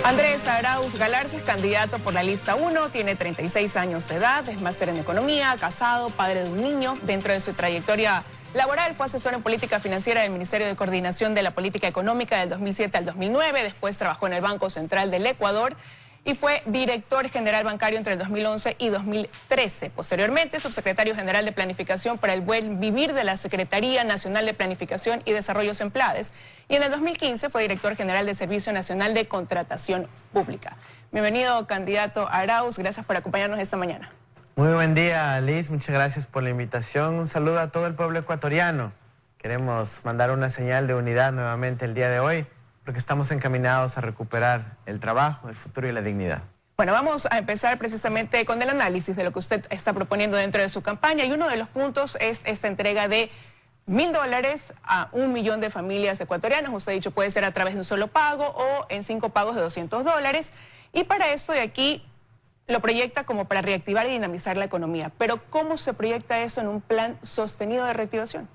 Andrés Arauz Galarza es candidato por la lista 1, tiene 36 años de edad, es máster en economía, casado, padre de un niño. Dentro de su trayectoria laboral fue asesor en política financiera del Ministerio de Coordinación de la Política Económica del 2007 al 2009, después trabajó en el Banco Central del Ecuador y fue director general bancario entre el 2011 y 2013. Posteriormente, subsecretario general de Planificación para el Buen Vivir de la Secretaría Nacional de Planificación y Desarrollo Semplades. Y en el 2015 fue director general del Servicio Nacional de Contratación Pública. Bienvenido, candidato Arauz. Gracias por acompañarnos esta mañana. Muy buen día, Liz. Muchas gracias por la invitación. Un saludo a todo el pueblo ecuatoriano. Queremos mandar una señal de unidad nuevamente el día de hoy, porque estamos encaminados a recuperar el trabajo, el futuro y la dignidad. Bueno, vamos a empezar precisamente con el análisis de lo que usted está proponiendo dentro de su campaña, y uno de los puntos es esta entrega de $1.000 a 1 millón de familias ecuatorianas. Usted ha dicho puede ser a través de un solo pago o en 5 pagos de $200, y para esto de aquí lo proyecta como para reactivar y dinamizar la economía. Pero ¿cómo se proyecta eso en un plan sostenido de reactivación?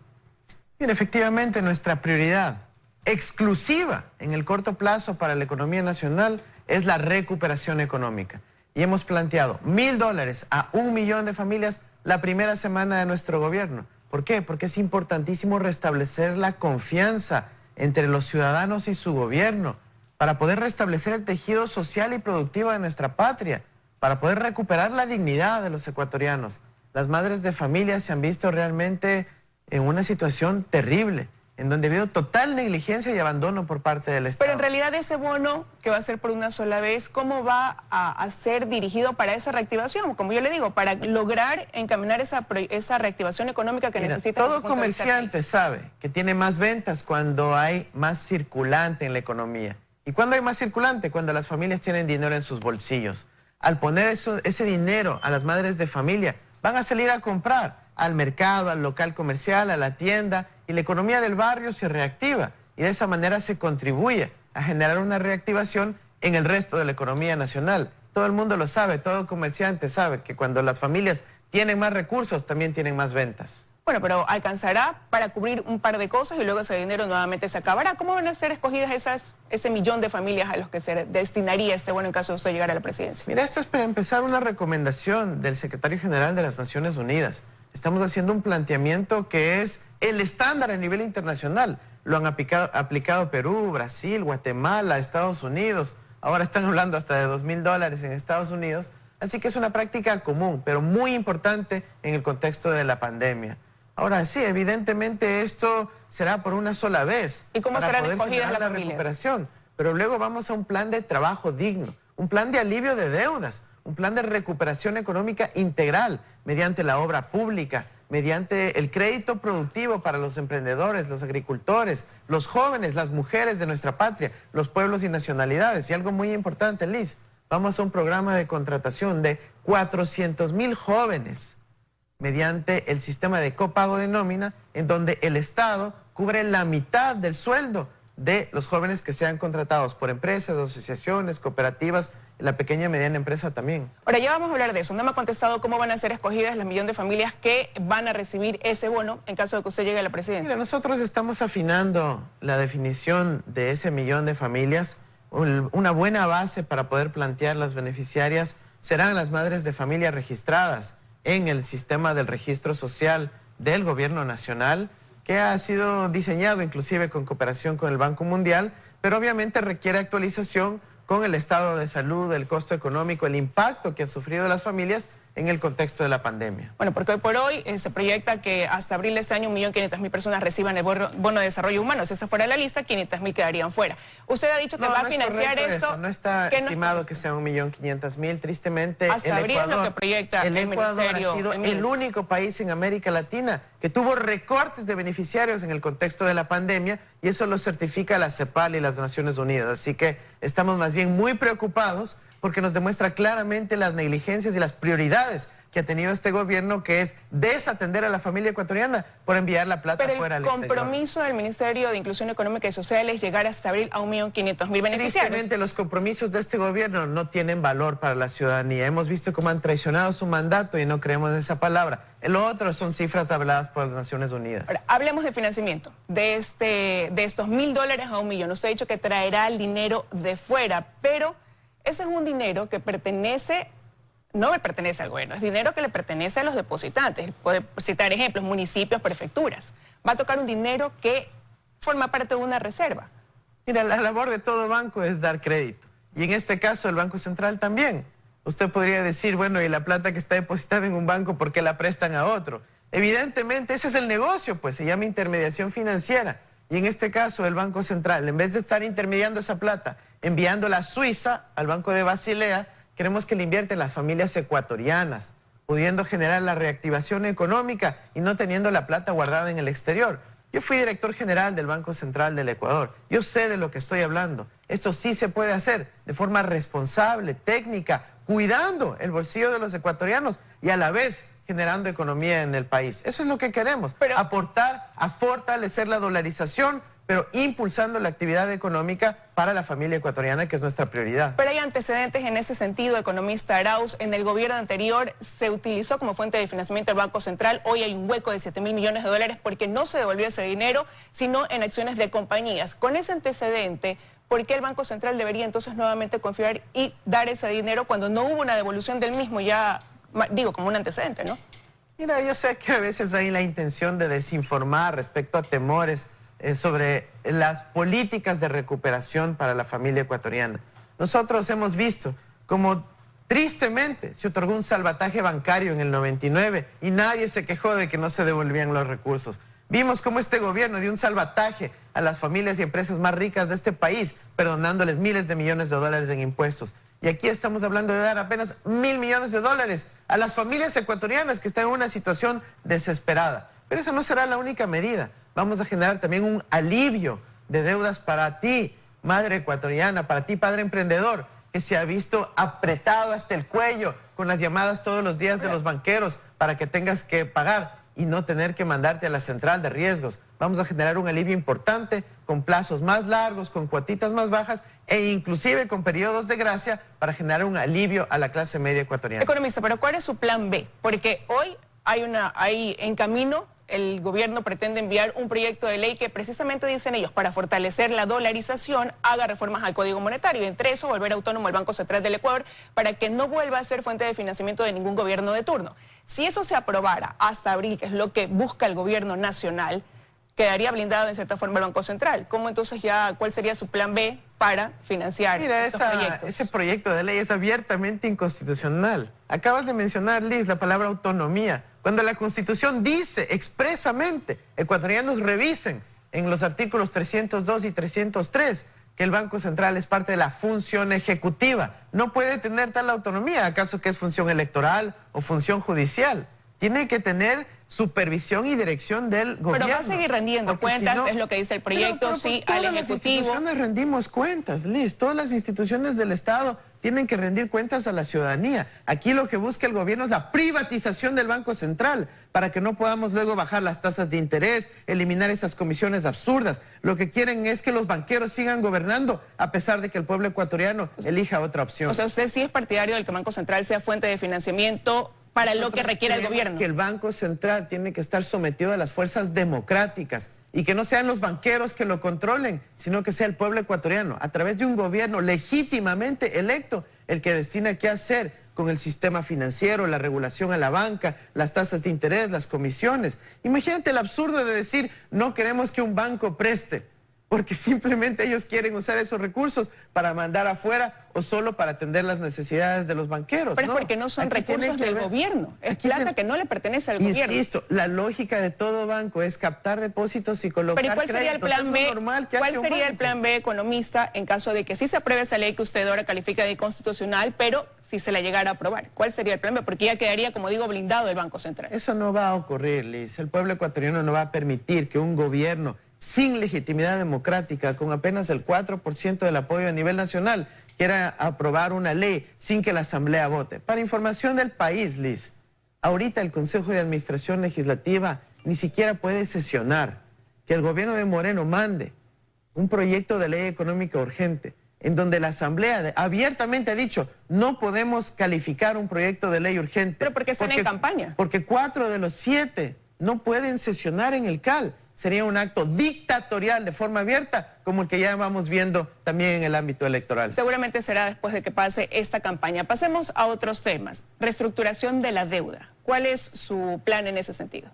Bien, efectivamente nuestra prioridad exclusiva en el corto plazo para la economía nacional es la recuperación económica. Y hemos planteado $1.000 a 1 millón de familias la primera semana de nuestro gobierno. ¿Por qué? Porque es importantísimo restablecer la confianza entre los ciudadanos y su gobierno para poder restablecer el tejido social y productivo de nuestra patria, para poder recuperar la dignidad de los ecuatorianos. Las madres de familia se han visto realmente en una situación terrible, en donde ha habido total negligencia y abandono por parte del Estado. Pero en realidad ese bono, que va a ser por una sola vez, ¿cómo va a ser dirigido para esa reactivación? Como yo le digo, para lograr encaminar esa reactivación económica que necesita. Todo comerciante sabe que tiene más ventas cuando hay más circulante en la economía. ¿Y cuándo hay más circulante? Cuando las familias tienen dinero en sus bolsillos. Al poner ese dinero a las madres de familia, van a salir a comprar al mercado, al local comercial, a la tienda, y la economía del barrio se reactiva. Y de esa manera se contribuye a generar una reactivación en el resto de la economía nacional. Todo el mundo lo sabe, todo comerciante sabe que cuando las familias tienen más recursos, también tienen más ventas. Bueno, pero alcanzará para cubrir un par de cosas y luego ese dinero nuevamente se acabará. ¿Cómo van a ser escogidas ese millón de familias a los que se destinaría este bono en caso de usted llegar a la presidencia? Mira, esto es para empezar una recomendación del secretario general de las Naciones Unidas. Estamos haciendo un planteamiento que es el estándar a nivel internacional. Lo han aplicado Perú, Brasil, Guatemala, Estados Unidos. Ahora están hablando hasta de $2.000 en Estados Unidos. Así que es una práctica común, pero muy importante en el contexto de la pandemia. Ahora sí, evidentemente esto será por una sola vez. ¿Y cómo serán escogidas las familias? Recuperación. Pero luego vamos a un plan de trabajo digno, un plan de alivio de deudas, un plan de recuperación económica integral mediante la obra pública, mediante el crédito productivo para los emprendedores, los agricultores, los jóvenes, las mujeres de nuestra patria, los pueblos y nacionalidades. Y algo muy importante, Liz, vamos a un programa de contratación de 400,000 jóvenes mediante el sistema de copago de nómina, en donde el Estado cubre la mitad del sueldo de los jóvenes que sean contratados por empresas, asociaciones, cooperativas, la pequeña y mediana empresa también. Ahora ya vamos a hablar de eso. No me ha contestado cómo van a ser escogidas las millón de familias que van a recibir ese bono en caso de que usted llegue a la presidencia. Mira, nosotros estamos afinando la definición de ese millón de familias. Una buena base para poder plantear las beneficiarias serán las madres de familia registradas en el sistema del registro social del gobierno nacional, que ha sido diseñado inclusive con cooperación con el Banco Mundial, pero obviamente requiere actualización con el estado de salud, el costo económico, el impacto que han sufrido las familias en el contexto de la pandemia. Bueno, porque hoy por hoy se proyecta que hasta abril de este año 1.500.000 personas reciban el bono de desarrollo humano. Si esa fuera la lista, 500.000 quedarían fuera. Usted ha dicho que va a financiar esto. No está estimado que sea 1.500.000. Tristemente, hasta abril es lo que proyecta el Ecuador ha sido el único país en América Latina que tuvo recortes de beneficiarios en el contexto de la pandemia, y eso lo certifica la CEPAL y las Naciones Unidas. Así que estamos más bien muy preocupados porque nos demuestra claramente las negligencias y las prioridades que ha tenido este gobierno, que es desatender a la familia ecuatoriana por enviar la plata fuera al exterior. Pero el compromiso del Ministerio de Inclusión Económica y Social es llegar hasta abril a 1.500.000 beneficiarios. Tristemente, los compromisos de este gobierno no tienen valor para la ciudadanía. Hemos visto cómo han traicionado su mandato y no creemos en esa palabra. Lo otro son cifras habladas por las Naciones Unidas. Ahora, hablemos de financiamiento, de estos $1.000 a 1 millón. Usted ha dicho que traerá el dinero de fuera, pero ese es un dinero que no le pertenece al gobierno, es dinero que le pertenece a los depositantes. Puede citar ejemplos, municipios, prefecturas. Va a tocar un dinero que forma parte de una reserva. Mira, la labor de todo banco es dar crédito. Y en este caso el Banco Central también. Usted podría decir, bueno, y la plata que está depositada en un banco, ¿por qué la prestan a otro? Evidentemente ese es el negocio, pues se llama intermediación financiera. Y en este caso el Banco Central, en vez de estar intermediando esa plata, enviándola a Suiza, al Banco de Basilea, queremos que le invierten las familias ecuatorianas, pudiendo generar la reactivación económica y no teniendo la plata guardada en el exterior. Yo fui director general del Banco Central del Ecuador. Yo sé de lo que estoy hablando. Esto sí se puede hacer de forma responsable, técnica, cuidando el bolsillo de los ecuatorianos y a la vez generando economía en el país. Eso es lo que queremos, aportar a fortalecer la dolarización, pero impulsando la actividad económica para la familia ecuatoriana, que es nuestra prioridad. Pero hay antecedentes en ese sentido, economista Arauz. En el gobierno anterior se utilizó como fuente de financiamiento el Banco Central. Hoy hay un hueco de $7.000 millones porque no se devolvió ese dinero, sino en acciones de compañías. Con ese antecedente, ¿por qué el Banco Central debería entonces nuevamente confiar y dar ese dinero cuando no hubo una devolución del mismo? Ya, digo, como un antecedente, ¿no? Mira, yo sé que a veces hay la intención de desinformar respecto a temores sobre las políticas de recuperación para la familia ecuatoriana. Nosotros hemos visto como tristemente se otorgó un salvataje bancario en el 99 y nadie se quejó de que no se devolvían los recursos. Vimos cómo este gobierno dio un salvataje a las familias y empresas más ricas de este país, perdonándoles miles de millones de dólares en impuestos. Y aquí estamos hablando de dar apenas $1.000 millones a las familias ecuatorianas que están en una situación desesperada. Pero eso no será la única medida. Vamos a generar también un alivio de deudas para ti, madre ecuatoriana, para ti, padre emprendedor, que se ha visto apretado hasta el cuello con las llamadas todos los días de los banqueros para que tengas que pagar y no tener que mandarte a la central de riesgos. Vamos a generar un alivio importante con plazos más largos, con cuotitas más bajas e inclusive con periodos de gracia para generar un alivio a la clase media ecuatoriana. Economista, pero ¿cuál es su plan B? Porque hoy hay en camino. El gobierno pretende enviar un proyecto de ley que precisamente dicen ellos, para fortalecer la dolarización, haga reformas al Código Monetario. Entre eso, volver autónomo el Banco Central del Ecuador para que no vuelva a ser fuente de financiamiento de ningún gobierno de turno. Si eso se aprobara hasta abril, que es lo que busca el gobierno nacional, quedaría blindado en cierta forma el Banco Central. ¿Cómo entonces cuál sería su plan B para financiar estos proyectos? Ese proyecto de ley es abiertamente inconstitucional. Acabas de mencionar, Liz, la palabra autonomía. Cuando la Constitución dice expresamente, ecuatorianos revisen en los artículos 302 y 303, que el Banco Central es parte de la función ejecutiva. No puede tener tal autonomía. ¿Acaso que es función electoral o función judicial? Tiene que tener supervisión y dirección del gobierno. Pero va a seguir rendiendo cuentas, es lo que dice el proyecto, sí, al Ejecutivo. Todas las instituciones rendimos cuentas, Liz. Todas las instituciones del Estado tienen que rendir cuentas a la ciudadanía. Aquí lo que busca el gobierno es la privatización del Banco Central para que no podamos luego bajar las tasas de interés, eliminar esas comisiones absurdas. Lo que quieren es que los banqueros sigan gobernando a pesar de que el pueblo ecuatoriano elija otra opción. O sea, usted sí es partidario del que el Banco Central sea fuente de financiamiento para lo que requiere el gobierno. Que el Banco Central tiene que estar sometido a las fuerzas democráticas y que no sean los banqueros que lo controlen, sino que sea el pueblo ecuatoriano, a través de un gobierno legítimamente electo, el que destina qué hacer con el sistema financiero, la regulación a la banca, las tasas de interés, las comisiones. Imagínate el absurdo de decir, no queremos que un banco preste, porque simplemente ellos quieren usar esos recursos para mandar afuera o solo para atender las necesidades de los banqueros. Pero es porque no son recursos del gobierno, es plata que no le pertenece al gobierno. Insisto, la lógica de todo banco es captar depósitos y colocar créditos. Pero ¿cuál sería el plan B? ¿Cuál sería el plan B, economista, en caso de que sí se apruebe esa ley que usted ahora califica de inconstitucional, pero si se la llegara a aprobar? ¿Cuál sería el plan B? Porque ya quedaría, como digo, blindado el Banco Central. Eso no va a ocurrir, Liz. El pueblo ecuatoriano no va a permitir que un gobierno sin legitimidad democrática, con apenas el 4% del apoyo a nivel nacional, quiera aprobar una ley sin que la Asamblea vote. Para información del país, Liz, ahorita el Consejo de Administración Legislativa ni siquiera puede sesionar. Que el gobierno de Moreno mande un proyecto de ley económica urgente en donde la Asamblea abiertamente ha dicho no podemos calificar un proyecto de ley urgente. Pero porque están en campaña. Porque 4 de los 7 no pueden sesionar en el CAL. Sería un acto dictatorial de forma abierta, como el que ya vamos viendo también en el ámbito electoral. Seguramente será después de que pase esta campaña. Pasemos a otros temas. Reestructuración de la deuda. ¿Cuál es su plan en ese sentido?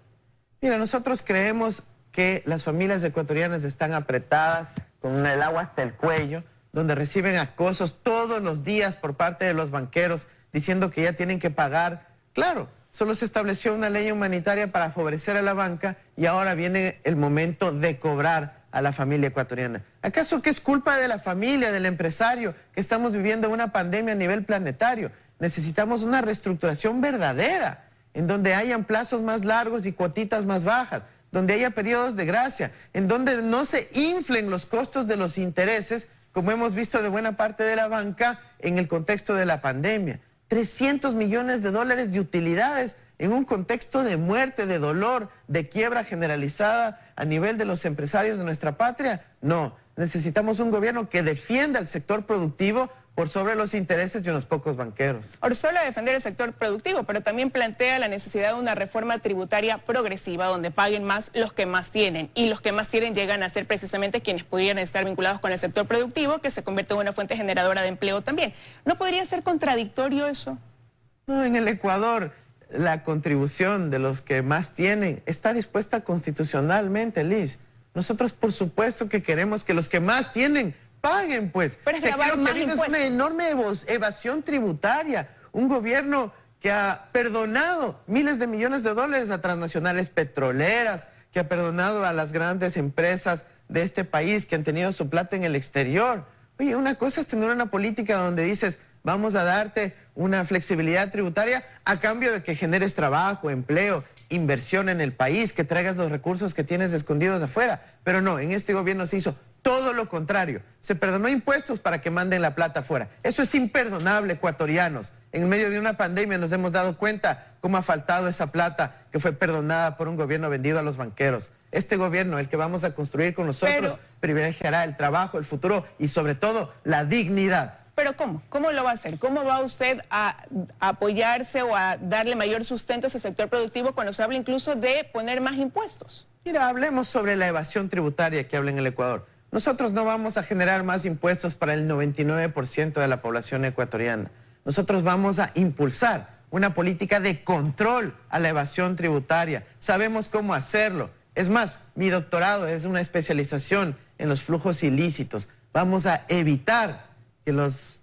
Mira, nosotros creemos que las familias ecuatorianas están apretadas con el agua hasta el cuello, donde reciben acosos todos los días por parte de los banqueros diciendo que ya tienen que pagar. Claro, solo se estableció una ley humanitaria para favorecer a la banca y ahora viene el momento de cobrar a la familia ecuatoriana. ¿Acaso que es culpa de la familia, del empresario, que estamos viviendo una pandemia a nivel planetario? Necesitamos una reestructuración verdadera, en donde hayan plazos más largos y cuotitas más bajas, donde haya periodos de gracia, en donde no se inflen los costos de los intereses, como hemos visto de buena parte de la banca en el contexto de la pandemia. 300 millones de dólares de utilidades en un contexto de muerte, de dolor, de quiebra generalizada a nivel de los empresarios de nuestra patria. No, necesitamos un gobierno que defienda el sector productivo por sobre los intereses de unos pocos banqueros. Ahora, usted habla de defender el sector productivo, pero también plantea la necesidad de una reforma tributaria progresiva donde paguen más los que más tienen. Y los que más tienen llegan a ser precisamente quienes pudieran estar vinculados con el sector productivo, que se convierte en una fuente generadora de empleo también. ¿No podría ser contradictorio eso? No, en el Ecuador la contribución de los que más tienen está dispuesta constitucionalmente, Liz. Nosotros por supuesto que queremos que los que más tienen paguen, pues. Pero es que lo que viene es una enorme evasión tributaria. Un gobierno que ha perdonado miles de millones de dólares a transnacionales petroleras, que ha perdonado a las grandes empresas de este país que han tenido su plata en el exterior. Oye, una cosa es tener una política donde dices, vamos a darte una flexibilidad tributaria a cambio de que generes trabajo, empleo, inversión en el país, que traigas los recursos que tienes escondidos afuera. Pero no, en este gobierno se hizo todo lo contrario. Se perdonó impuestos para que manden la plata afuera. Eso es imperdonable, ecuatorianos. En medio de una pandemia nos hemos dado cuenta cómo ha faltado esa plata que fue perdonada por un gobierno vendido a los banqueros. Este gobierno, el que vamos a construir con nosotros, privilegiará el trabajo, el futuro y sobre todo la dignidad. ¿Pero cómo? ¿Cómo lo va a hacer? ¿Cómo va usted a apoyarse o a darle mayor sustento a ese sector productivo cuando se habla incluso de poner más impuestos? Mira, hablemos sobre la evasión tributaria que habla en el Ecuador. Nosotros no vamos a generar más impuestos para el 99% de la población ecuatoriana. Nosotros vamos a impulsar una política de control a la evasión tributaria. Sabemos cómo hacerlo. Es más, mi doctorado es una especialización en los flujos ilícitos. Vamos a evitar que los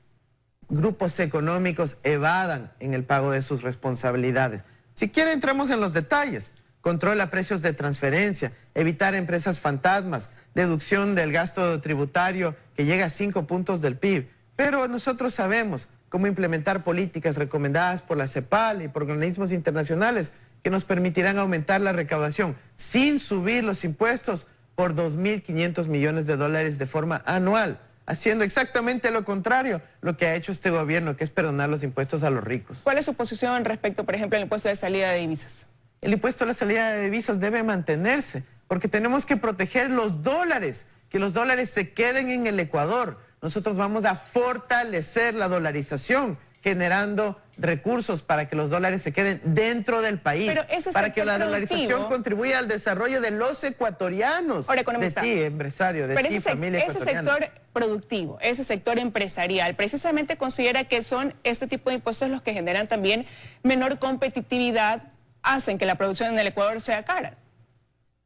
grupos económicos evadan en el pago de sus responsabilidades. Si quiere, entramos en los detalles. Control a precios de transferencia, evitar empresas fantasmas, deducción del gasto tributario que llega a 5 puntos del PIB. Pero nosotros sabemos cómo implementar políticas recomendadas por la CEPAL y por organismos internacionales que nos permitirán aumentar la recaudación sin subir los impuestos por 2.500 millones de dólares de forma anual, haciendo exactamente lo contrario lo que ha hecho este gobierno, que es perdonar los impuestos a los ricos. ¿Cuál es su posición respecto, por ejemplo, al impuesto de salida de divisas? El impuesto a la salida de divisas debe mantenerse, porque tenemos que proteger los dólares, que los dólares se queden en el Ecuador. Nosotros vamos a fortalecer la dolarización, generando recursos para que los dólares se queden dentro del país, para que la dolarización contribuya al desarrollo de los ecuatorianos. Ahora, economista, de ti, empresario, de ti, familia ecuatoriana. Ese sector productivo, ese sector empresarial, precisamente considera que son este tipo de impuestos los que generan también menor competitividad, hacen que la producción en el Ecuador sea cara.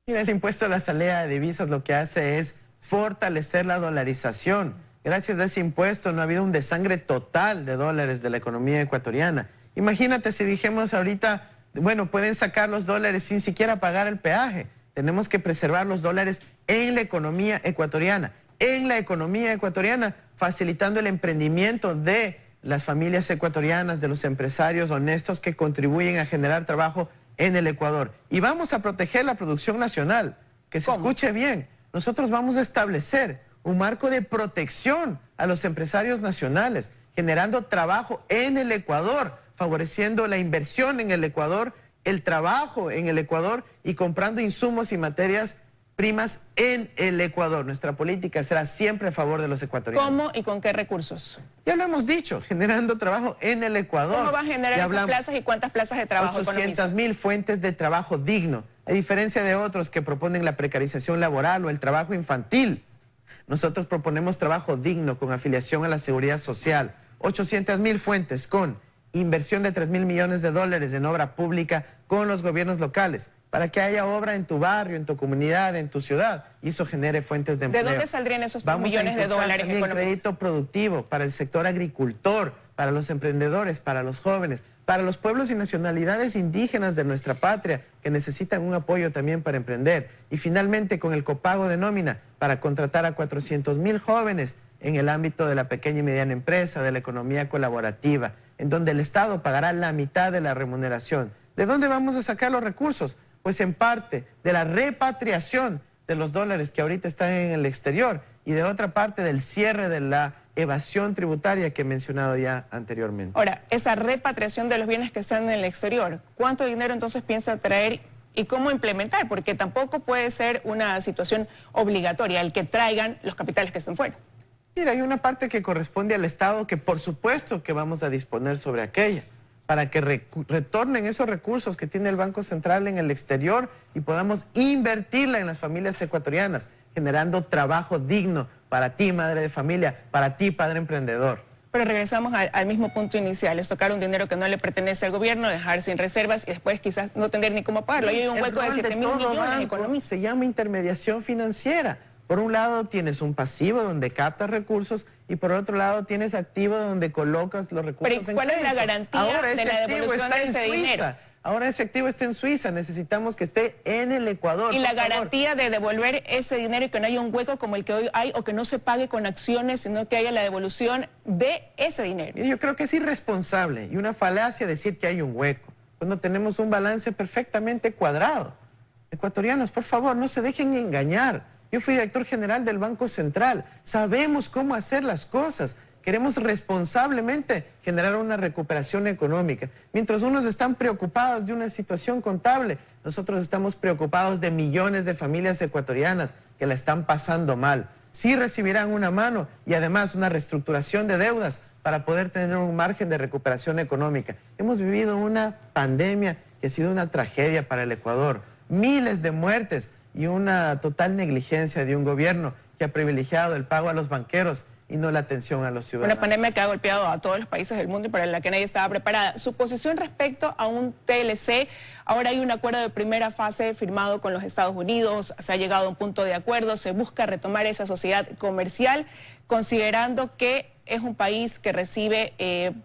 Mira, el impuesto a la salida de divisas lo que hace es fortalecer la dolarización. Gracias a ese impuesto no ha habido un desangre total de dólares de la economía ecuatoriana. Imagínate si dijimos ahorita, bueno, pueden sacar los dólares sin siquiera pagar el peaje. Tenemos que preservar los dólares en la economía ecuatoriana. En la economía ecuatoriana, facilitando el emprendimiento de las familias ecuatorianas, de los empresarios honestos que contribuyen a generar trabajo en el Ecuador. Y vamos a proteger la producción nacional. Que se escuche bien. Nosotros vamos a establecer un marco de protección a los empresarios nacionales, generando trabajo en el Ecuador, favoreciendo la inversión en el Ecuador, el trabajo en el Ecuador y comprando insumos y materias primas en el Ecuador. Nuestra política será siempre a favor de los ecuatorianos. ¿Cómo y con qué recursos? Ya lo hemos dicho, generando trabajo en el Ecuador. ¿Cómo va a generar esas plazas y cuántas plazas de trabajo? 800.000 fuentes de trabajo digno, a diferencia de otros que proponen la precarización laboral o el trabajo infantil. Nosotros proponemos trabajo digno con afiliación a la seguridad social. 800.000 fuentes con inversión de $3.000 millones en obra pública con los gobiernos locales, para que haya obra en tu barrio, en tu comunidad, en tu ciudad, y eso genere fuentes de empleo. ¿De dónde saldrían esos $3 millones de dólares? También crédito productivo para el sector agricultor, para los emprendedores, para los jóvenes, para los pueblos y nacionalidades indígenas de nuestra patria que necesitan un apoyo también para emprender. Y finalmente con el copago de nómina para contratar a 400.000 jóvenes en el ámbito de la pequeña y mediana empresa, de la economía colaborativa, en donde el Estado pagará la mitad de la remuneración. ¿De dónde vamos a sacar los recursos? Pues en parte de la repatriación de los dólares que ahorita están en el exterior y de otra parte del cierre de la evasión tributaria que he mencionado ya anteriormente. Ahora, esa repatriación de los bienes que están en el exterior, ¿cuánto dinero entonces piensa traer y cómo implementar? Porque tampoco puede ser una situación obligatoria el que traigan los capitales que estén fuera. Mira, hay una parte que corresponde al Estado que por supuesto que vamos a disponer sobre aquella, para que retornen esos recursos que tiene el Banco Central en el exterior y podamos invertirla en las familias ecuatorianas, generando trabajo digno para ti, madre de familia, para ti, padre emprendedor. Pero regresamos al mismo punto inicial, es tocar un dinero que no le pertenece al gobierno, dejar sin reservas y después quizás no tener ni cómo pagarlo. Hay un hueco de 7.000 millones económicos. Se llama intermediación financiera. Por un lado tienes un pasivo donde captas recursos y por otro lado tienes activo donde colocas los recursos. Pero ¿cuál es la garantía de la devolución de ese dinero? Ahora ese activo está en Suiza, necesitamos que esté en el Ecuador. Y la garantía de devolver ese dinero y que no haya un hueco como el que hoy hay o que no se pague con acciones, sino que haya la devolución de ese dinero. Yo creo que es irresponsable y una falacia decir que hay un hueco, cuando tenemos un balance perfectamente cuadrado. Ecuatorianos, por favor, no se dejen engañar. Yo fui director general del Banco Central. Sabemos cómo hacer las cosas. Queremos responsablemente generar una recuperación económica. Mientras unos están preocupados de una situación contable, nosotros estamos preocupados de millones de familias ecuatorianas que la están pasando mal. Sí recibirán una mano y además una reestructuración de deudas para poder tener un margen de recuperación económica. Hemos vivido una pandemia que ha sido una tragedia para el Ecuador. Miles de muertes y una total negligencia de un gobierno que ha privilegiado el pago a los banqueros y no la atención a los ciudadanos. Una pandemia que ha golpeado a todos los países del mundo y para la que nadie estaba preparada. Su posición respecto a un TLC, ahora hay un acuerdo de primera fase firmado con los Estados Unidos, se ha llegado a un punto de acuerdo, se busca retomar esa sociedad comercial, considerando que es un país que recibe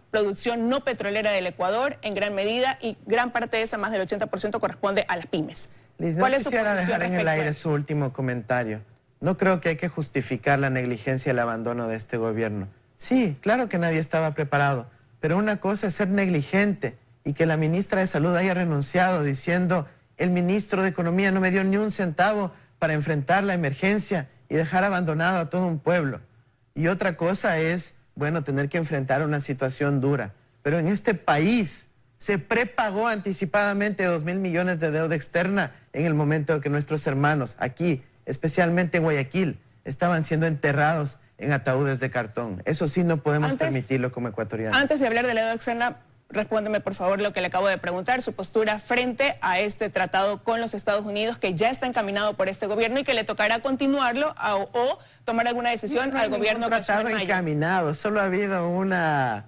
producción no petrolera del Ecuador en gran medida y gran parte de esa, más del 80%, corresponde a las pymes. Liz, no quisiera dejar en el aire su último comentario. No creo que hay que justificar la negligencia y el abandono de este gobierno. Sí, claro que nadie estaba preparado, pero una cosa es ser negligente y que la ministra de Salud haya renunciado diciendo el ministro de Economía no me dio ni un centavo para enfrentar la emergencia y dejar abandonado a todo un pueblo. Y otra cosa es, bueno, tener que enfrentar una situación dura. Pero en este país se prepagó anticipadamente 2.000 millones de deuda externa en el momento que nuestros hermanos aquí, especialmente en Guayaquil, estaban siendo enterrados en ataúdes de cartón. Eso sí no podemos permitirlo como ecuatorianos. Antes de hablar de la deuda externa, respóndeme por favor lo que le acabo de preguntar, su postura frente a este tratado con los Estados Unidos que ya está encaminado por este gobierno y que le tocará continuarlo o tomar alguna decisión al gobierno. No hay ningún tratado encaminado, solo ha habido una...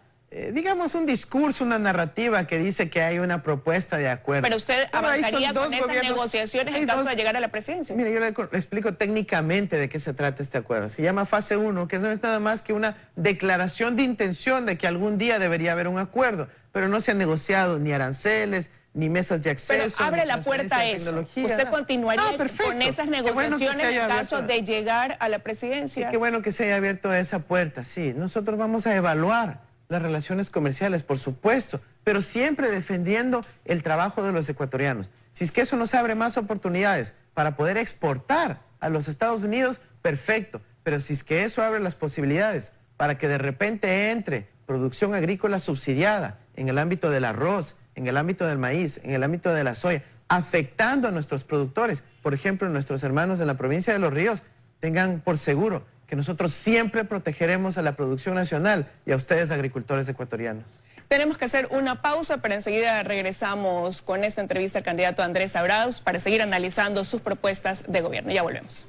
digamos un discurso, una narrativa que dice que hay una propuesta de acuerdo. Pero usted avanzaría con esas negociaciones en caso de llegar a la presidencia. Mire, yo le explico técnicamente de qué se trata este acuerdo. Se llama fase 1, que no es nada más que una declaración de intención de que algún día debería haber un acuerdo, pero no se han negociado ni aranceles, ni mesas de acceso. Pero abre la puerta a eso. ¿Usted continuaría con esas negociaciones en caso de llegar a la presidencia? Sí, qué bueno que se haya abierto esa puerta, sí. Nosotros vamos a evaluar las relaciones comerciales, por supuesto, pero siempre defendiendo el trabajo de los ecuatorianos. Si es que eso nos abre más oportunidades para poder exportar a los Estados Unidos, perfecto. pero si es que eso abre las posibilidades para que de repente entre producción agrícola subsidiada en el ámbito del arroz, en el ámbito del maíz, en el ámbito de la soya, afectando a nuestros productores, por ejemplo, nuestros hermanos en la provincia de Los Ríos, tengan por seguro que nosotros siempre protegeremos a la producción nacional y a ustedes, agricultores ecuatorianos. Tenemos que hacer una pausa, pero enseguida regresamos con esta entrevista al candidato Andrés Arauz para seguir analizando sus propuestas de gobierno. Ya volvemos.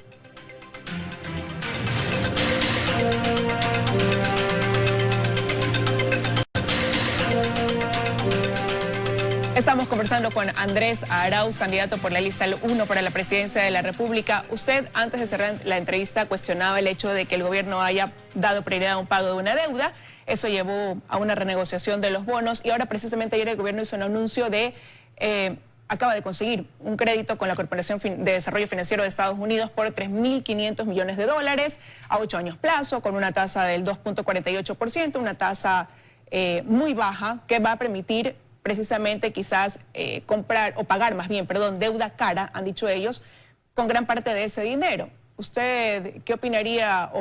Estamos conversando con Andrés Arauz, candidato por la lista 1 para la presidencia de la República. Usted, antes de cerrar la entrevista, cuestionaba el hecho de que el gobierno haya dado prioridad a un pago de una deuda. Eso llevó a una renegociación de los bonos y ahora precisamente ayer el gobierno hizo un anuncio de... acaba de conseguir un crédito con la Corporación de Desarrollo Financiero de Estados Unidos por $3.500 millones a 8 años plazo, con una tasa del 2.48%, una tasa muy baja que va a permitir precisamente quizás comprar o pagar más bien, perdón, deuda cara, han dicho ellos, con gran parte de ese dinero. ¿Usted qué opinaría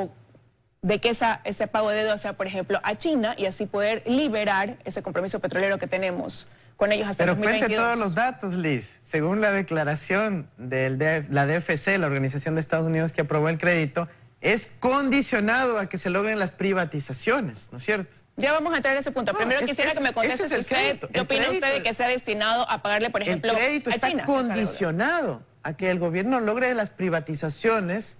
de que ese pago de deuda sea, por ejemplo, a China y así poder liberar ese compromiso petrolero que tenemos con ellos hasta el 2022? Pero cuente todos los datos, Liz. Según la declaración de la DFC, la Organización de Estados Unidos que aprobó el crédito, es condicionado a que se logren las privatizaciones, ¿no es cierto? Ya vamos a entrar en ese punto. Primero quisiera que me conteste si usted, ¿qué opina usted de que sea destinado a pagarle, por ejemplo, a China? El crédito está condicionado a que el gobierno logre las privatizaciones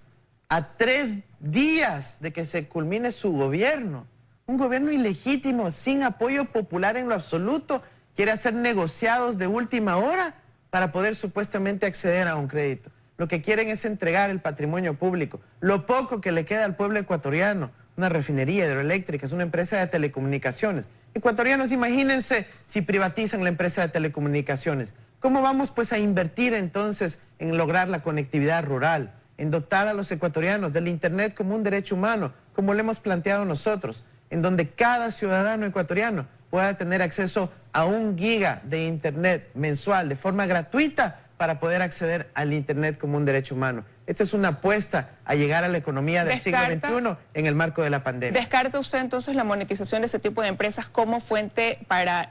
a 3 días de que se culmine su gobierno. Un gobierno ilegítimo, sin apoyo popular en lo absoluto, quiere hacer negociados de última hora para poder supuestamente acceder a un crédito. Lo que quieren es entregar el patrimonio público, lo poco que le queda al pueblo ecuatoriano, una refinería hidroeléctrica, es una empresa de telecomunicaciones. Ecuatorianos, imagínense si privatizan la empresa de telecomunicaciones. ¿Cómo vamos pues a invertir entonces en lograr la conectividad rural, en dotar a los ecuatorianos del Internet como un derecho humano, como lo hemos planteado nosotros, en donde cada ciudadano ecuatoriano pueda tener acceso a 1 giga de Internet mensual de forma gratuita para poder acceder al Internet como un derecho humano? Esta es una apuesta a llegar a la economía del siglo XXI en el marco de la pandemia. ¿Descarta usted entonces la monetización de ese tipo de empresas como fuente para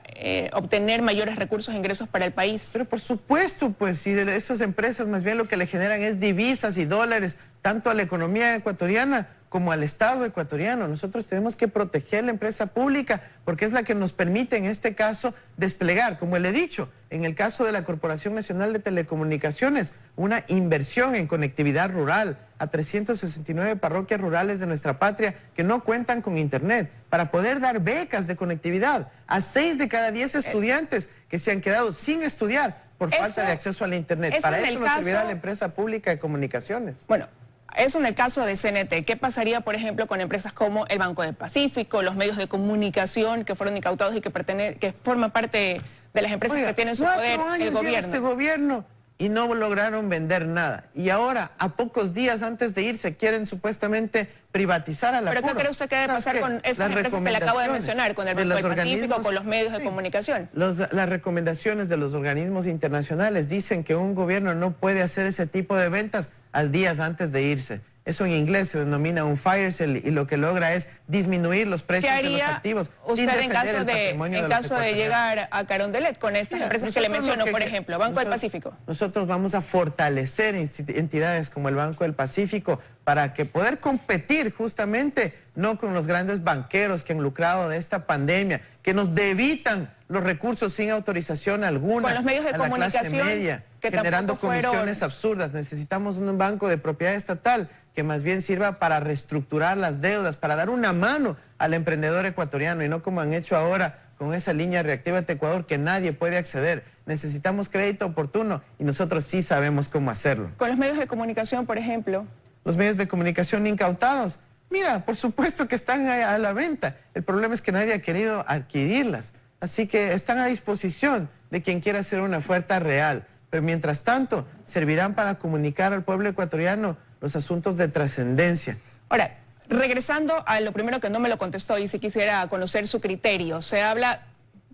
obtener mayores recursos e ingresos para el país? Pero por supuesto, pues si esas empresas más bien lo que le generan es divisas y dólares, tanto a la economía ecuatoriana como al Estado ecuatoriano. Nosotros tenemos que proteger la empresa pública porque es la que nos permite en este caso desplegar, como le he dicho, en el caso de la Corporación Nacional de Telecomunicaciones, una inversión en conectividad rural a 369 parroquias rurales de nuestra patria que no cuentan con Internet, para poder dar becas de conectividad a 6 de cada 10 estudiantes que se han quedado sin estudiar por falta de acceso al Internet. Para eso nos servirá la empresa pública de comunicaciones. Bueno, eso en el caso de CNT. ¿Qué pasaría, por ejemplo, con empresas como el Banco del Pacífico, los medios de comunicación que fueron incautados y que forman parte de las empresas que tienen su poder el gobierno? Este gobierno y no lograron vender nada. Y ahora, a pocos días antes de irse, quieren supuestamente privatizar a la ¿Pero qué cree usted que debe pasar con estas empresas que le acabo de mencionar, con el Banco del Pacífico, con los medios de comunicación? Las recomendaciones de los organismos internacionales dicen que un gobierno no puede hacer ese tipo de ventas a días antes de irse. Eso en inglés se denomina un fire sale y lo que logra es disminuir los precios de los activos. ¿Qué haría usted en caso de llegar a Carondelet con estas empresas que le menciono, por ejemplo, Banco del Pacífico? Nosotros vamos a fortalecer entidades como el Banco del Pacífico para que poder competir justamente no con los grandes banqueros que han lucrado de esta pandemia, que nos debitan los recursos sin autorización alguna, con los medios de comunicación, la clase media, generando comisiones absurdas. Necesitamos un banco de propiedad estatal que más bien sirva para reestructurar las deudas, para dar una mano al emprendedor ecuatoriano y no como han hecho ahora con esa línea reactiva de Ecuador que nadie puede acceder. Necesitamos crédito oportuno y nosotros sí sabemos cómo hacerlo. Con los medios de comunicación, por ejemplo. Los medios de comunicación incautados. Mira, por supuesto que están a la venta. El problema es que nadie ha querido adquirirlas. Así que están a disposición de quien quiera hacer una oferta real. Pero mientras tanto, servirán para comunicar al pueblo ecuatoriano los asuntos de trascendencia. Ahora, regresando a lo primero que no me lo contestó y si quisiera conocer su criterio, se habla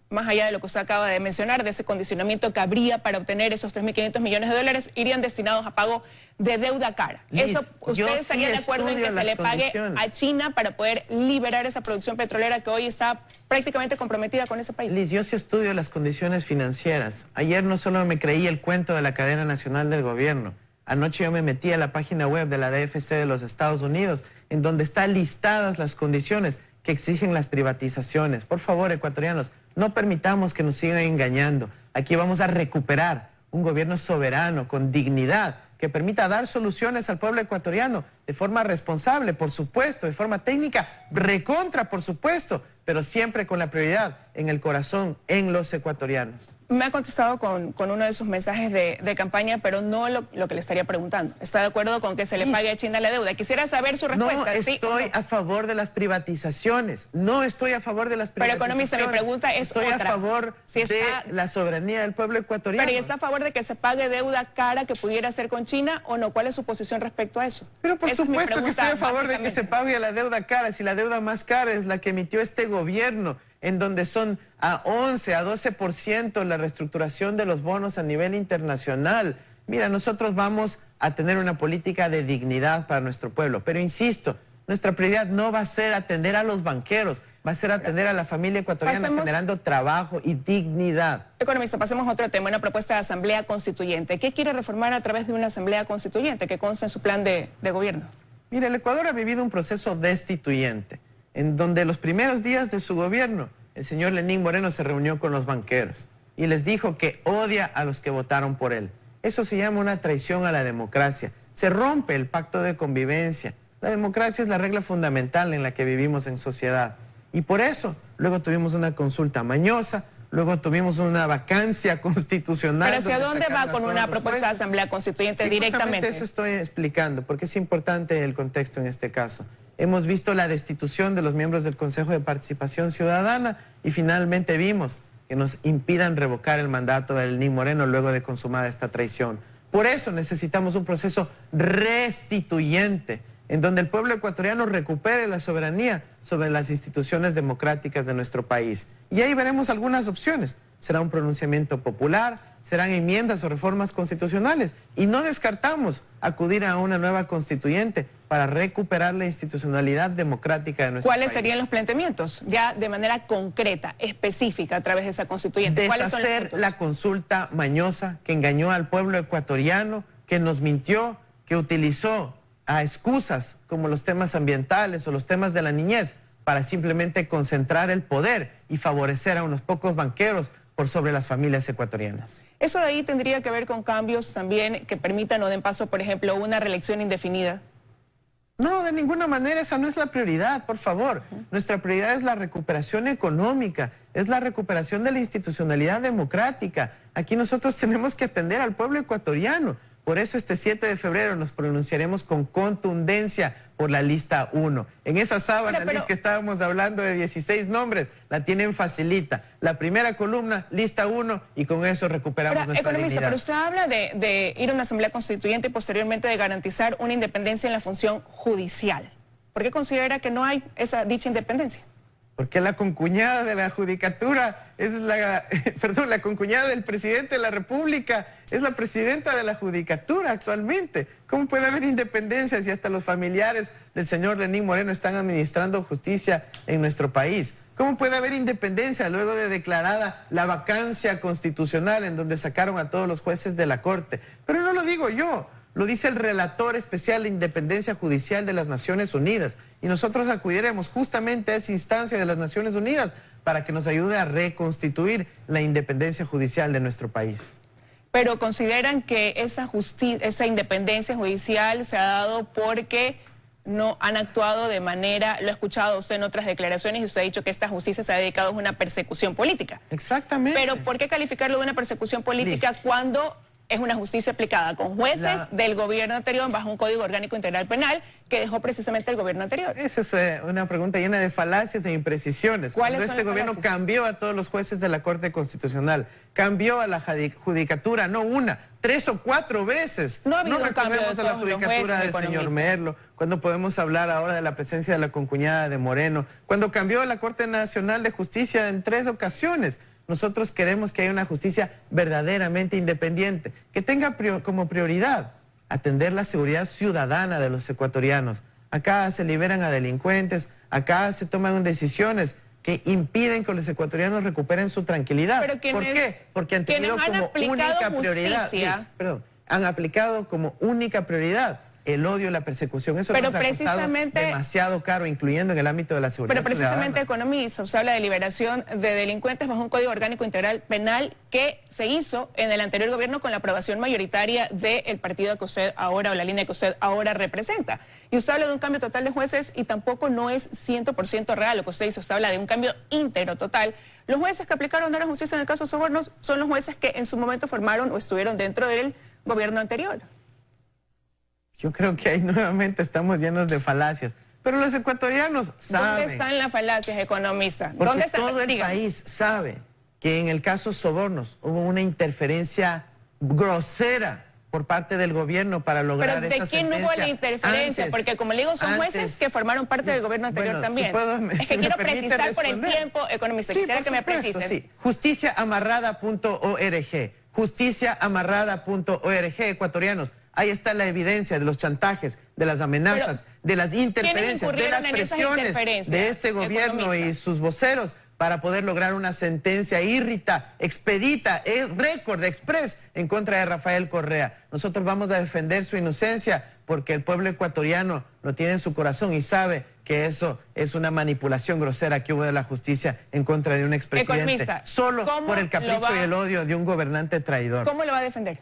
más allá de lo que usted acaba de mencionar, de ese condicionamiento que habría para obtener esos 3.500 millones de dólares, irían destinados a pago de deuda cara. Liz, ¿Eso ustedes estarían de acuerdo en que se le pague a China para poder liberar esa producción petrolera que hoy está prácticamente comprometida con ese país? Liz, yo sí estudio las condiciones financieras. Ayer no solo me creí el cuento de la cadena nacional del gobierno. Anoche yo me metí a la página web de la DFC de los Estados Unidos, en donde están listadas las condiciones que exigen las privatizaciones. Por favor, ecuatorianos, no permitamos que nos sigan engañando. Aquí vamos a recuperar un gobierno soberano, con dignidad, que permita dar soluciones al pueblo ecuatoriano de forma responsable, por supuesto, de forma técnica, recontra, por supuesto, pero siempre con la prioridad en el corazón, en los ecuatorianos. Me ha contestado con uno de sus mensajes de campaña, pero no lo que le estaría preguntando. ¿Está de acuerdo con que se le pague a China la deuda? Quisiera saber su respuesta. No estoy a favor de las privatizaciones. No estoy a favor de las privatizaciones. Pero, economista, mi pregunta es Estoy a favor de la soberanía del pueblo ecuatoriano. Pero ¿y está a favor de que se pague deuda cara que pudiera hacer con China o no? ¿Cuál es su posición respecto a eso? Pero por supuesto que estoy a favor de que se pague la deuda cara. Si la deuda más cara es la que emitió este gobierno, en donde son a 11, a 12% la reestructuración de los bonos a nivel internacional. Mira, nosotros vamos a tener una política de dignidad para nuestro pueblo, pero insisto, nuestra prioridad no va a ser atender a los banqueros, va a ser atender a la familia ecuatoriana generando trabajo y dignidad. Economista, pasemos a otro tema, una propuesta de asamblea constituyente. ¿Qué quiere reformar a través de una asamblea constituyente que consta en su plan de gobierno? Mira, el Ecuador ha vivido un proceso destituyente, en donde los primeros días de su gobierno, el señor Lenín Moreno se reunió con los banqueros y les dijo que odia a los que votaron por él. Eso se llama una traición a la democracia. Se rompe el pacto de convivencia. La democracia es la regla fundamental en la que vivimos en sociedad. Y por eso, luego tuvimos una consulta mañosa, luego tuvimos una vacancia constitucional. ¿Pero hacia dónde va con una propuesta de asamblea constituyente directamente? Eso estoy explicando, porque es importante el contexto en este caso. Hemos visto la destitución de los miembros del Consejo de Participación Ciudadana y finalmente vimos que nos impidan revocar el mandato de Lenín Moreno luego de consumada esta traición. Por eso necesitamos un proceso restituyente, en donde el pueblo ecuatoriano recupere la soberanía sobre las instituciones democráticas de nuestro país. Y ahí veremos algunas opciones. Será un pronunciamiento popular, serán enmiendas o reformas constitucionales. Y no descartamos acudir a una nueva constituyente para recuperar la institucionalidad democrática de nuestro país. ¿Cuáles serían los planteamientos? Ya de manera concreta, específica, a través de esa constituyente. Deshacer la consulta mañosa que engañó al pueblo ecuatoriano, que nos mintió, que utilizó a excusas como los temas ambientales o los temas de la niñez para simplemente concentrar el poder y favorecer a unos pocos banqueros por sobre las familias ecuatorianas. ¿Eso de ahí tendría que ver con cambios también que permitan o den paso, por ejemplo, una reelección indefinida? No, de ninguna manera, esa no es la prioridad, por favor. Nuestra prioridad es la recuperación económica, es la recuperación de la institucionalidad democrática. Aquí nosotros tenemos que atender al pueblo ecuatoriano. Por eso este 7 de febrero nos pronunciaremos con contundencia por la lista 1. En esa sábana, Liz, que estábamos hablando de 16 nombres, la tienen facilita. La primera columna, lista 1, y con eso recuperamos nuestra dignidad. Pero usted habla de ir a una asamblea constituyente y posteriormente de garantizar una independencia en la función judicial. ¿Por qué considera que no hay dicha independencia? Porque la concuñada de la judicatura es la concuñada del presidente de la República, es la presidenta de la judicatura actualmente. ¿Cómo puede haber independencia si hasta los familiares del señor Lenín Moreno están administrando justicia en nuestro país? ¿Cómo puede haber independencia luego de declarada la vacancia constitucional en donde sacaron a todos los jueces de la Corte? Pero no lo digo yo. Lo dice el relator especial de independencia judicial de las Naciones Unidas. Y nosotros acudiremos justamente a esa instancia de las Naciones Unidas para que nos ayude a reconstituir la independencia judicial de nuestro país. Pero consideran que esa independencia judicial se ha dado porque no han actuado de manera, lo ha escuchado usted en otras declaraciones y usted ha dicho que esta justicia se ha dedicado a una persecución política. Exactamente. Pero ¿por qué calificarlo de una persecución política cuando es una justicia aplicada con jueces del gobierno anterior bajo un Código Orgánico Integral Penal que dejó precisamente el gobierno anterior? Esa es una pregunta llena de falacias e imprecisiones. Cuando este gobierno cambió a todos los jueces de la Corte Constitucional, cambió a la judicatura, no una, 3 o 4 veces. No ha habido un cambio a la judicatura del señor Merlo, cuando podemos hablar ahora de la presencia de la concuñada de Moreno, cuando cambió a la Corte Nacional de Justicia en 3 ocasiones. Nosotros queremos que haya una justicia verdaderamente independiente, que tenga como prioridad atender la seguridad ciudadana de los ecuatorianos. Acá se liberan a delincuentes, acá se toman decisiones que impiden que los ecuatorianos recuperen su tranquilidad. Pero ¿Por qué? Porque han tenido como única prioridad, han aplicado como única prioridad el odio y la persecución. Eso nos ha costado demasiado caro, incluyendo en el ámbito de la seguridad ciudadana. Pero precisamente, ciudadana. economista, se habla de liberación de delincuentes bajo un Código Orgánico Integral Penal que se hizo en el anterior gobierno con la aprobación mayoritaria del partido que usted ahora, o la línea que usted ahora representa. Y usted habla de un cambio total de jueces y tampoco no es 100% real lo que usted dice. Usted habla de un cambio íntegro total. Los jueces que aplicaron ahora justicia en el caso de sobornos son los jueces que en su momento formaron o estuvieron dentro del gobierno anterior. Yo creo que ahí nuevamente estamos llenos de falacias. Pero los ecuatorianos saben. ¿Dónde están las falacias, economista? Porque ¿Dónde están? todo el país sabe que en el caso Sobornos hubo una interferencia grosera por parte del gobierno para lograr esa sentencia. ¿Pero de quién hubo la interferencia? Porque como le digo, son jueces que formaron parte del gobierno anterior también. Si puedo, es que quiero precisar por el tiempo, economista. Sí, quisiera que me precisen. Sí. Justiciaamarrada.org. Justiciaamarrada.org, ecuatorianos. Ahí está la evidencia de los chantajes, de las amenazas, de las interferencias, de las presiones de este gobierno y sus voceros para poder lograr una sentencia expedita, récord, express en contra de Rafael Correa. Nosotros vamos a defender su inocencia porque el pueblo ecuatoriano lo tiene en su corazón y sabe que eso es una manipulación grosera que hubo de la justicia en contra de un expresidente, solo por el capricho y el odio de un gobernante traidor. ¿Cómo lo va a defender?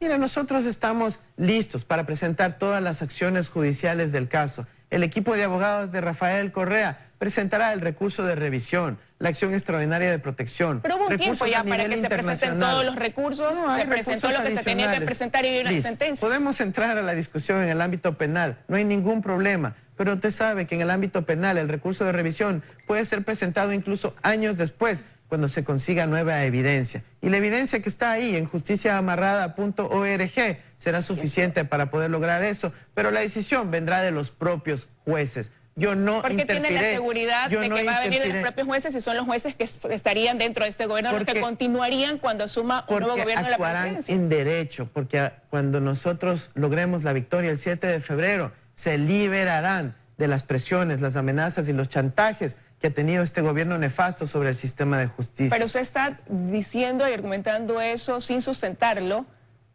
Mira, nosotros estamos listos para presentar todas las acciones judiciales del caso. El equipo de abogados de Rafael Correa presentará el recurso de revisión, la acción extraordinaria de protección. Pero hubo un tiempo ya para que se presenten todos los recursos, se presentó lo que se tenía que presentar y hay una sentencia. Podemos entrar a la discusión en el ámbito penal, no hay ningún problema, pero usted sabe que en el ámbito penal el recurso de revisión puede ser presentado incluso años después, cuando se consiga nueva evidencia. Y la evidencia que está ahí en justiciaamarrada.org será suficiente para poder lograr eso, pero la decisión vendrá de los propios jueces. Yo no interferiré. ¿Por qué tiene la seguridad de que va a venir de los propios jueces y son los jueces que estarían dentro de este gobierno, los que continuarían cuando asuma un nuevo gobierno de la presidencia? En derecho, porque cuando nosotros logremos la victoria el 7 de febrero, se liberarán de las presiones, las amenazas y los chantajes que ha tenido este gobierno nefasto sobre el sistema de justicia. Pero usted está diciendo y argumentando eso sin sustentarlo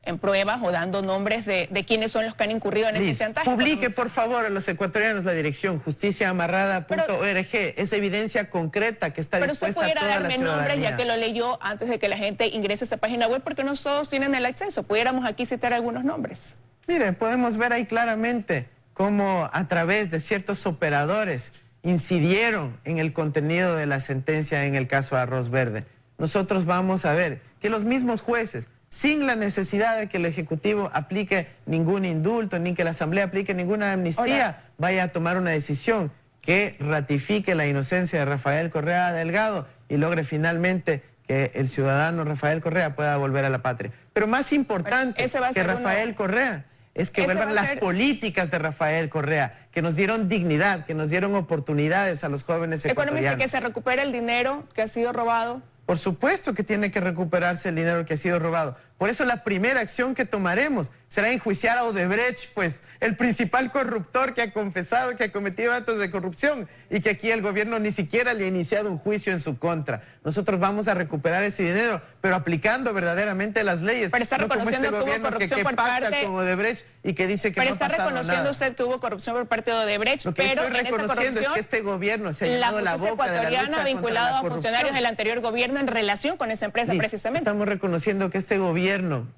en pruebas o dando nombres de quiénes son los que han incurrido en ese chantaje. Publique, por favor, a los ecuatorianos la dirección justiciaamarrada.org. Es evidencia concreta que está dispuesta a toda la ciudadanía. Pero usted pudiera darme nombres, ya que lo leyó, antes de que la gente ingrese a esa página web, porque no todos tienen el acceso. Pudiéramos aquí citar algunos nombres. Mire, podemos ver ahí claramente cómo a través de ciertos operadores incidieron en el contenido de la sentencia en el caso Arroz Verde. Nosotros vamos a ver que los mismos jueces, sin la necesidad de que el Ejecutivo aplique ningún indulto, ni que la Asamblea aplique ninguna amnistía, vaya a tomar una decisión que ratifique la inocencia de Rafael Correa Delgado y logre finalmente que el ciudadano Rafael Correa pueda volver a la patria. Pero más importante que Rafael Correa es que vuelvan las políticas de Rafael Correa, que nos dieron dignidad, que nos dieron oportunidades a los jóvenes ecuatorianos. Economista, que se recupere el dinero que ha sido robado. Por supuesto que tiene que recuperarse el dinero que ha sido robado. Por eso la primera acción que tomaremos será enjuiciar a Odebrecht, pues, el principal corruptor que ha confesado que ha cometido actos de corrupción y que aquí el gobierno ni siquiera le ha iniciado un juicio en su contra. Nosotros vamos a recuperar ese dinero, pero aplicando verdaderamente las leyes. Pero está reconociendo que hubo corrupción por parte con Odebrecht y que dice que no ha pasado nada. Pero está reconociendo usted que hubo corrupción por parte de Odebrecht, Lo que pero estoy reconociendo es que este gobierno se ha llenado la boca de la lucha contra la vinculado a funcionarios del anterior gobierno en relación con esa empresa, precisamente. Estamos reconociendo que este gobierno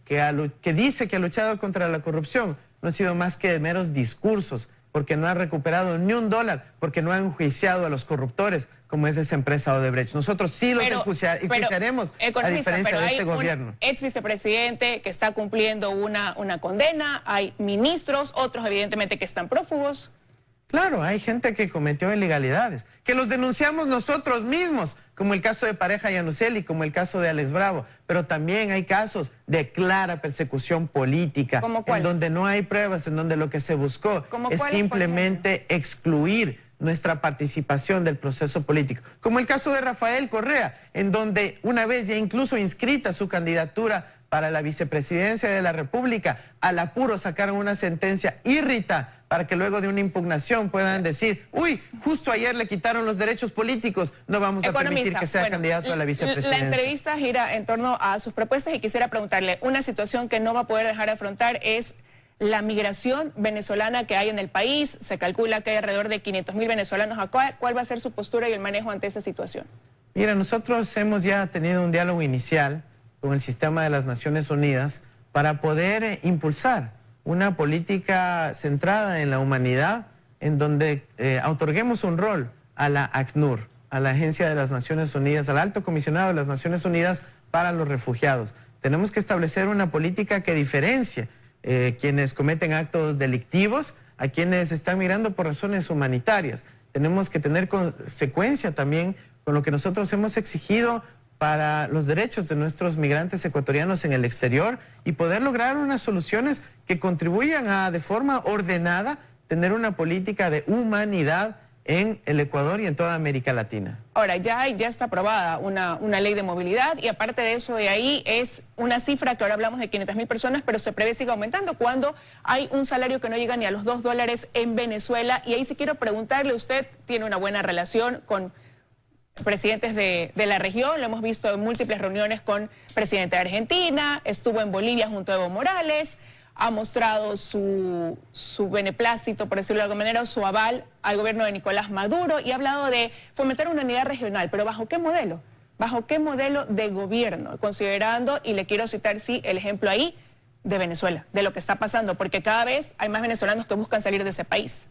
que dice que ha luchado contra la corrupción no ha sido más que de meros discursos, porque no ha recuperado ni un dólar, porque no ha enjuiciado a los corruptores, como es esa empresa Odebrecht. Nosotros sí los enjuiciaremos, a diferencia de este gobierno. Hay un ex vicepresidente que está cumpliendo una condena, hay ministros, otros evidentemente que están prófugos. Claro, hay gente que cometió ilegalidades, que los denunciamos nosotros mismos, como el caso de Pareja Yanuseli, como el caso de Alex Bravo, pero también hay casos de clara persecución política, en donde no hay pruebas, en donde lo que se buscó es simplemente excluir nuestra participación del proceso político. Como el caso de Rafael Correa, en donde una vez ya incluso inscrita su candidatura para la vicepresidencia de la República, al apuro sacaron una sentencia írrita para que luego de una impugnación puedan decir, uy, justo ayer le quitaron los derechos políticos, no vamos a permitir que sea candidato a la vicepresidencia. La entrevista gira en torno a sus propuestas y quisiera preguntarle, una situación que no va a poder dejar de afrontar es la migración venezolana que hay en el país. Se calcula que hay alrededor de 500.000 venezolanos acá. ¿Cuál va a ser su postura y el manejo ante esa situación? Mira, nosotros hemos ya tenido un diálogo inicial con el sistema de las Naciones Unidas para poder impulsar una política centrada en la humanidad, en donde otorguemos un rol a la ACNUR, a la Agencia de las Naciones Unidas, al Alto Comisionado de las Naciones Unidas para los Refugiados. Tenemos que establecer una política que diferencie quienes cometen actos delictivos a quienes están migrando por razones humanitarias. Tenemos que tener consecuencia también con lo que nosotros hemos exigido para los derechos de nuestros migrantes ecuatorianos en el exterior y poder lograr unas soluciones que contribuyan a, de forma ordenada, tener una política de humanidad en el Ecuador y en toda América Latina. Ahora, ya está aprobada una ley de movilidad y aparte de eso, de ahí es una cifra que ahora hablamos de 500.000 personas, pero se prevé siga aumentando cuando hay un salario que no llega ni a los $2 en Venezuela. Y ahí sí quiero preguntarle, usted tiene una buena relación con presidentes de la región, lo hemos visto en múltiples reuniones con presidente de Argentina, estuvo en Bolivia junto a Evo Morales, ha mostrado su beneplácito, por decirlo de alguna manera, su aval al gobierno de Nicolás Maduro y ha hablado de fomentar una unidad regional, pero ¿bajo qué modelo? ¿Bajo qué modelo de gobierno? Considerando, y le quiero citar, sí, el ejemplo ahí de Venezuela, de lo que está pasando, porque cada vez hay más venezolanos que buscan salir de ese país.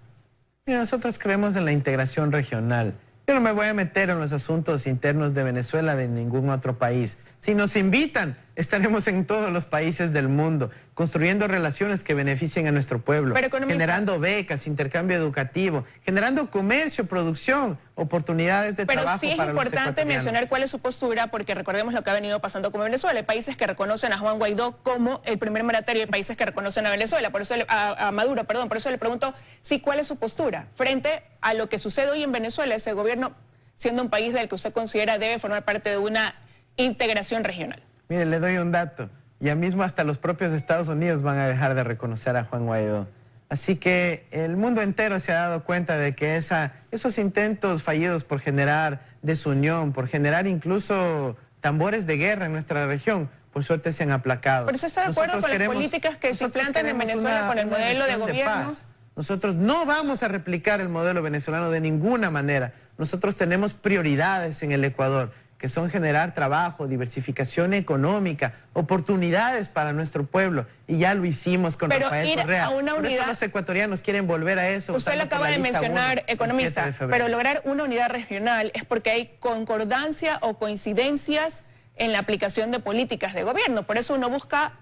Mira, nosotros creemos en la integración regional. Yo no me voy a meter en los asuntos internos de Venezuela de ningún otro país. Si nos invitan, estaremos en todos los países del mundo, construyendo relaciones que beneficien a nuestro pueblo, generando becas, intercambio educativo, generando comercio, producción, oportunidades de trabajo para los ecuatorianos. Pero sí es importante mencionar cuál es su postura, porque recordemos lo que ha venido pasando con Venezuela. Hay países que reconocen a Juan Guaidó como el primer mandatario y hay países que reconocen a Venezuela, por eso a Maduro, perdón. Por eso le pregunto, sí, ¿cuál es su postura frente a lo que sucede hoy en Venezuela? Ese gobierno, siendo un país del que usted considera debe formar parte de una integración regional. Mire, le doy un dato. Ya mismo hasta los propios Estados Unidos van a dejar de reconocer a Juan Guaidó. Así que el mundo entero se ha dado cuenta de que esos intentos fallidos por generar desunión, por generar incluso tambores de guerra en nuestra región, por suerte se han aplacado. ¿Por eso está de acuerdo con las políticas que se implantan en Venezuela con el modelo de gobierno? Nosotros no vamos a replicar el modelo venezolano de ninguna manera. Nosotros tenemos prioridades en el Ecuador, que son generar trabajo, diversificación económica, oportunidades para nuestro pueblo. Y ya lo hicimos con Rafael Correa. Por eso los ecuatorianos quieren volver a eso. Usted lo acaba de mencionar, economista, pero lograr una unidad regional es porque hay concordancia o coincidencias en la aplicación de políticas de gobierno. Por eso uno busca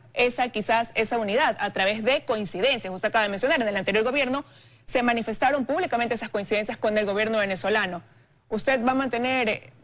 quizás esa unidad a través de coincidencias. Usted acaba de mencionar, en el anterior gobierno se manifestaron públicamente esas coincidencias con el gobierno venezolano. ¿Usted va a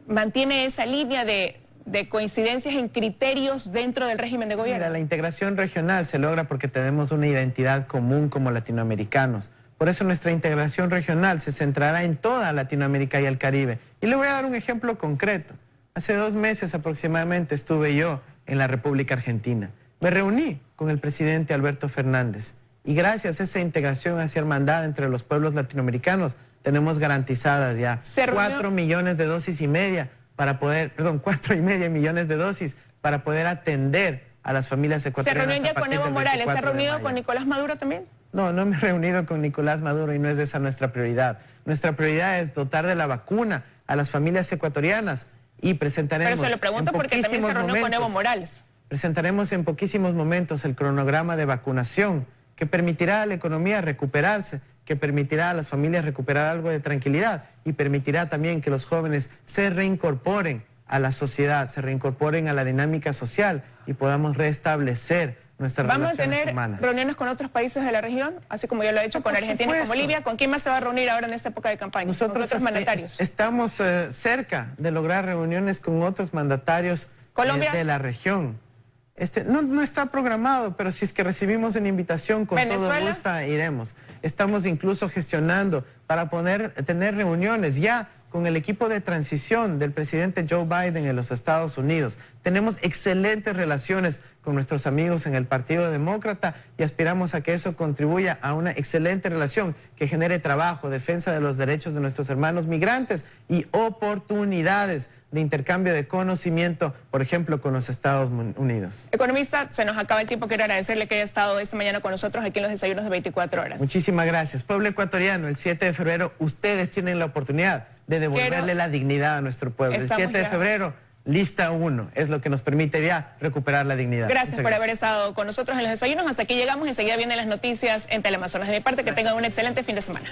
mantiene esa línea de coincidencias en criterios dentro del régimen de gobierno? Mira, la integración regional se logra porque tenemos una identidad común como latinoamericanos. Por eso nuestra integración regional se centrará en toda Latinoamérica y el Caribe. Y le voy a dar un ejemplo concreto. Hace 2 meses aproximadamente estuve yo en la República Argentina. Me reuní con el presidente Alberto Fernández y gracias a esa integración hacia hermandad entre los pueblos latinoamericanos tenemos garantizadas ya 4 millones de dosis y media para poder, 4,5 millones de dosis para poder atender a las familias ecuatorianas. ¿Se reunió ya con Evo Morales? ¿Se ha reunido con Nicolás Maduro también? No, no me he reunido con Nicolás Maduro y no es esa nuestra prioridad. Nuestra prioridad es dotar de la vacuna a las familias ecuatorianas y presentaremos... Pero se lo pregunto porque también se reunió con Evo Morales. Presentaremos en poquísimos momentos el cronograma de vacunación que permitirá a la economía recuperarse, que permitirá a las familias recuperar algo de tranquilidad y permitirá también que los jóvenes se reincorporen a la sociedad, se reincorporen a la dinámica social y podamos restablecer nuestras relaciones humanas. ¿Vamos a tener reuniones con otros países de la región, así como ya lo ha hecho con Argentina y con Bolivia? ¿Con quién más se va a reunir ahora en esta época de campaña? Nosotros ¿con otros mandatarios? Estamos cerca de lograr reuniones con otros mandatarios de la región. No está programado, pero si es que recibimos una invitación, con todo gusto iremos. Estamos incluso gestionando para tener reuniones ya con el equipo de transición del presidente Joe Biden en los Estados Unidos. Tenemos excelentes relaciones con nuestros amigos en el Partido Demócrata y aspiramos a que eso contribuya a una excelente relación que genere trabajo, defensa de los derechos de nuestros hermanos migrantes y oportunidades de intercambio de conocimiento, por ejemplo, con los Estados Unidos. Economista, se nos acaba el tiempo. Quiero agradecerle que haya estado esta mañana con nosotros aquí en los desayunos de 24 horas. Muchísimas gracias. Pueblo ecuatoriano, el 7 de febrero, ustedes tienen la oportunidad de devolverle la dignidad a nuestro pueblo. El 7 de febrero, lista 1, es lo que nos permite ya recuperar la dignidad. Gracias por haber estado con nosotros en los desayunos. Hasta aquí llegamos. Enseguida vienen las noticias en Teleamazonas. De mi parte, que tengan un excelente fin de semana.